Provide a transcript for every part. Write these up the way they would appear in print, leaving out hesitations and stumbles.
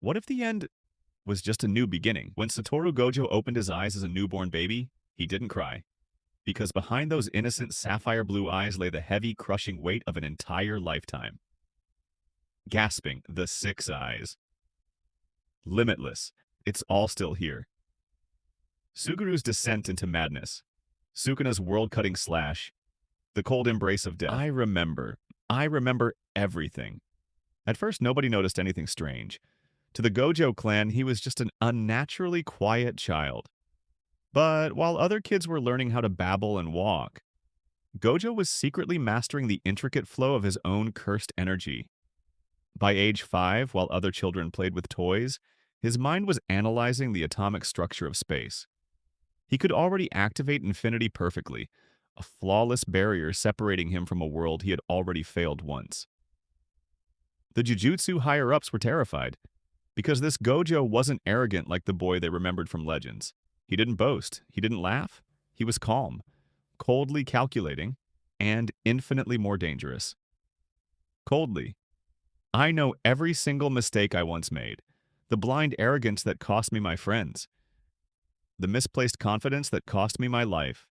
What if the end was just a new beginning? When Satoru Gojo opened his eyes as a newborn baby, he didn't cry. Because behind those innocent sapphire blue eyes lay the heavy, crushing weight of an entire lifetime. Gasping, the six eyes. Limitless. It's all still here. Suguru's descent into madness. Sukuna's world-cutting slash. The cold embrace of death. I remember everything. At first, nobody noticed anything strange. To the Gojo clan, he was just an unnaturally quiet child. But while other kids were learning how to babble and walk, Gojo was secretly mastering the intricate flow of his own cursed energy. By age 5, while other children played with toys, his mind was analyzing the atomic structure of space. He could already activate infinity perfectly, a flawless barrier separating him from a world he had already failed once. The Jujutsu higher-ups were terrified, because this Gojo wasn't arrogant like the boy they remembered from legends. He didn't boast, he didn't laugh, he was calm, coldly calculating, and infinitely more dangerous. Coldly. I know every single mistake I once made, the blind arrogance that cost me my friends, the misplaced confidence that cost me my life.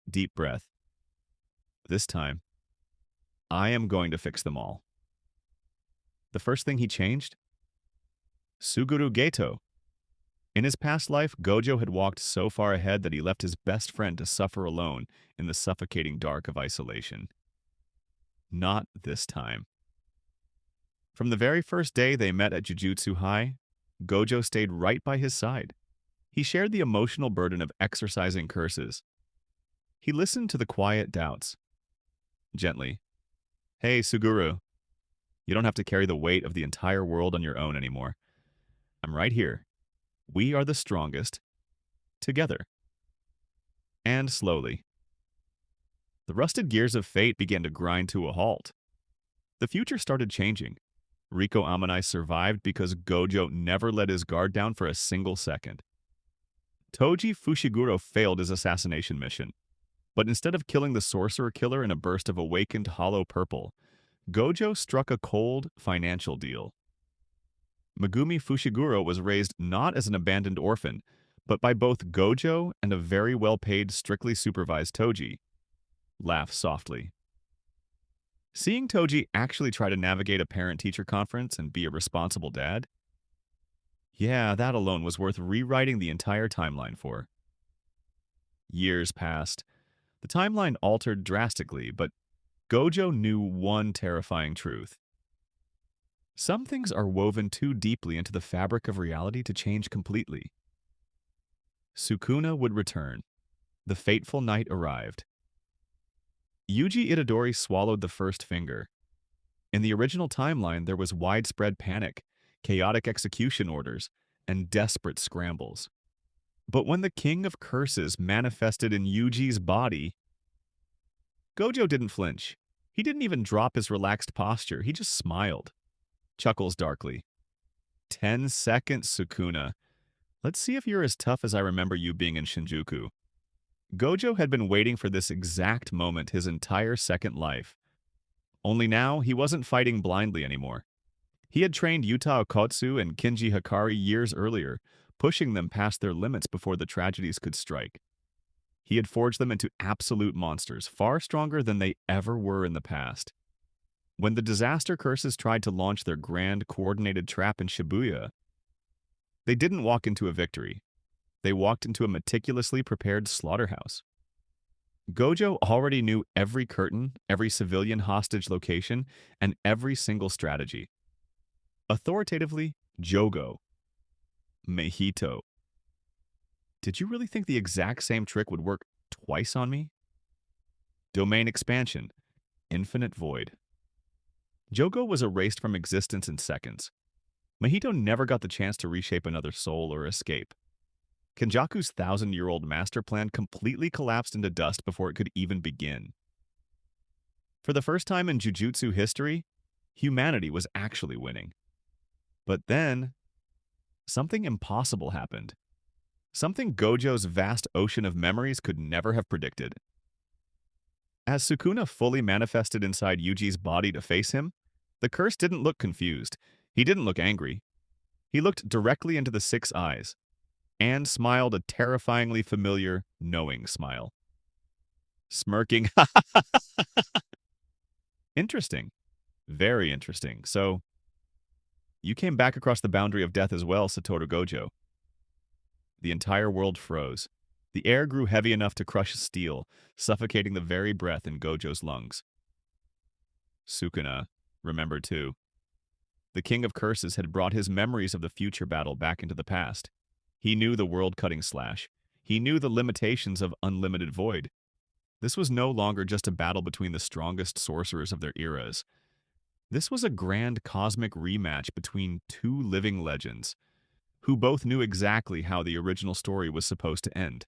Deep breath. This time, I am going to fix them all. The first thing he changed? Suguru Geto. In his past life, Gojo had walked so far ahead that he left his best friend to suffer alone in the suffocating dark of isolation. Not this time. From the very first day they met at Jujutsu High, Gojo stayed right by his side. He shared the emotional burden of exorcising curses. He listened to the quiet doubts. Gently. Hey, Suguru. You don't have to carry the weight of the entire world on your own anymore. I'm right here. We are the strongest. Together. And slowly. The rusted gears of fate began to grind to a halt. The future started changing. Riko Amanai survived because Gojo never let his guard down for a single second. Toji Fushiguro failed his assassination mission, but instead of killing the sorcerer killer in a burst of awakened hollow purple, Gojo struck a cold financial deal. Megumi Fushiguro was raised not as an abandoned orphan, but by both Gojo and a very well-paid, strictly supervised Toji. Laugh softly. Seeing Toji actually try to navigate a parent-teacher conference and be a responsible dad? Yeah, that alone was worth rewriting the entire timeline for. Years passed. The timeline altered drastically, but Gojo knew one terrifying truth. Some things are woven too deeply into the fabric of reality to change completely. Sukuna would return. The fateful night arrived. Yuji Itadori swallowed the first finger. In the original timeline, there was widespread panic, chaotic execution orders, and desperate scrambles. But when the King of Curses manifested in Yuji's body, Gojo didn't flinch. He didn't even drop his relaxed posture. He just smiled. Chuckles darkly. 10 seconds, Sukuna. Let's see if you're as tough as I remember you being in Shinjuku. Gojo had been waiting for this exact moment his entire second life. Only now, he wasn't fighting blindly anymore. He had trained Yuta Okotsu and Kinji Hikari years earlier, pushing them past their limits before the tragedies could strike. He had forged them into absolute monsters, far stronger than they ever were in the past. When the disaster curses tried to launch their grand, coordinated trap in Shibuya, they didn't walk into a victory. They walked into a meticulously prepared slaughterhouse. Gojo already knew every curtain, every civilian hostage location, and every single strategy. Authoritatively, Jogo. Mejito. Did you really think the exact same trick would work twice on me? Domain expansion. Infinite void. Jogo was erased from existence in seconds. Mejito never got the chance to reshape another soul or escape. Kenjaku's 1,000-year-old master plan completely collapsed into dust before it could even begin. For the first time in Jujutsu history, humanity was actually winning. But then, something impossible happened. Something Gojo's vast ocean of memories could never have predicted. As Sukuna fully manifested inside Yuji's body to face him, the curse didn't look confused. He didn't look angry. He looked directly into the six eyes and smiled a terrifyingly familiar, knowing smile. Smirking. Interesting. Very interesting. So, you came back across the boundary of death as well, Satoru Gojo. The entire world froze. The air grew heavy enough to crush steel, suffocating the very breath in Gojo's lungs. Sukuna remembered too. The King of Curses had brought his memories of the future battle back into the past. He knew the world-cutting slash. He knew the limitations of unlimited void. This was no longer just a battle between the strongest sorcerers of their eras. This was a grand cosmic rematch between two living legends, who both knew exactly how the original story was supposed to end.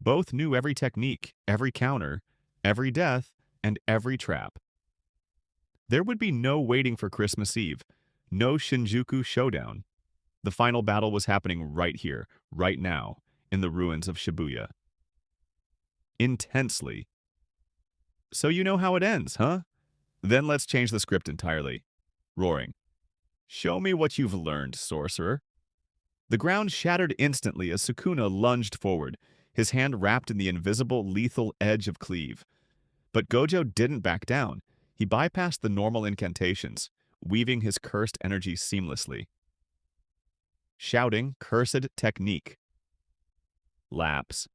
Both knew every technique, every counter, every death, and every trap. There would be no waiting for Christmas Eve, no Shinjuku showdown. The final battle was happening right here, right now, in the ruins of Shibuya. Intensely. So you know how it ends, huh? Then let's change the script entirely. Roaring. Show me what you've learned, sorcerer. The ground shattered instantly as Sukuna lunged forward, his hand wrapped in the invisible, lethal edge of cleave. But Gojo didn't back down. He bypassed the normal incantations, weaving his cursed energy seamlessly. Shouting cursed technique. Lapse.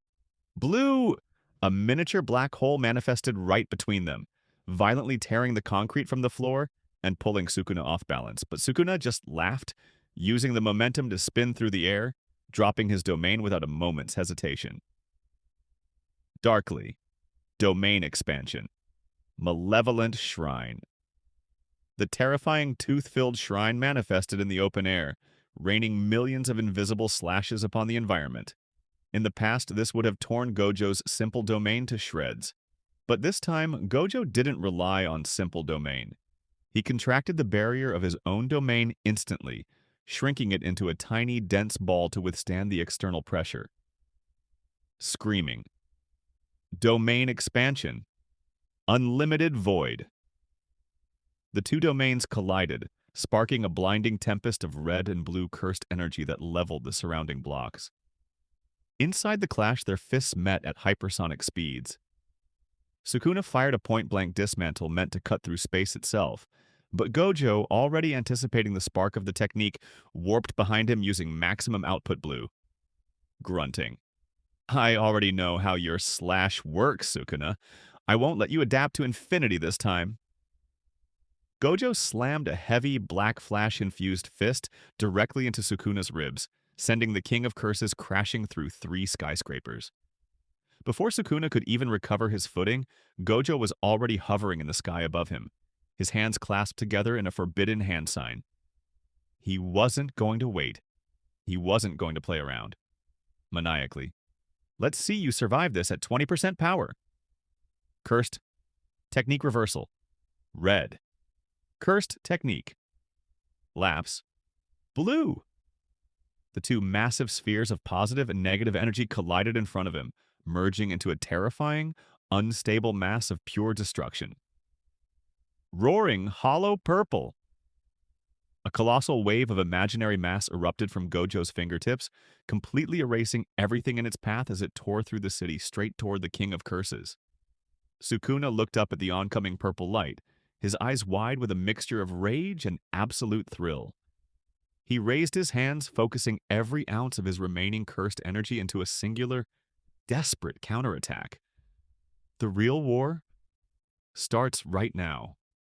Blue! A miniature black hole manifested right between them, violently tearing the concrete from the floor and pulling Sukuna off balance. But Sukuna just laughed, using the momentum to spin through the air, dropping his domain without a moment's hesitation. Darkly. Domain expansion. Malevolent shrine. The terrifying tooth-filled shrine manifested in the open air, raining millions of invisible slashes upon the environment. In the past, this would have torn Gojo's simple domain to shreds. But this time, Gojo didn't rely on simple domain. He contracted the barrier of his own domain instantly, shrinking it into a tiny, dense ball to withstand the external pressure. Screaming. Domain expansion. Unlimited void. The two domains collided, sparking a blinding tempest of red and blue cursed energy that leveled the surrounding blocks. Inside the clash, their fists met at hypersonic speeds. Sukuna fired a point-blank dismantle meant to cut through space itself, but Gojo, already anticipating the spark of the technique, warped behind him using maximum output blue. Grunting. I already know how your slash works, Sukuna. I won't let you adapt to infinity this time. Gojo slammed a heavy, black flash-infused fist directly into Sukuna's ribs, sending the King of Curses crashing through 3 skyscrapers. Before Sukuna could even recover his footing, Gojo was already hovering in the sky above him, his hands clasped together in a forbidden hand sign. He wasn't going to wait. He wasn't going to play around. Maniacally. Let's see you survive this at 20% power. Cursed. Technique reversal. Red. Cursed technique. Lapse. Blue. The two massive spheres of positive and negative energy collided in front of him, merging into a terrifying, unstable mass of pure destruction. Roaring hollow purple. A colossal wave of imaginary mass erupted from Gojo's fingertips, completely erasing everything in its path as it tore through the city straight toward the King of Curses. Sukuna looked up at the oncoming purple light, his eyes wide with a mixture of rage and absolute thrill. He raised his hands, focusing every ounce of his remaining cursed energy into a singular, desperate counterattack. The real war starts right now.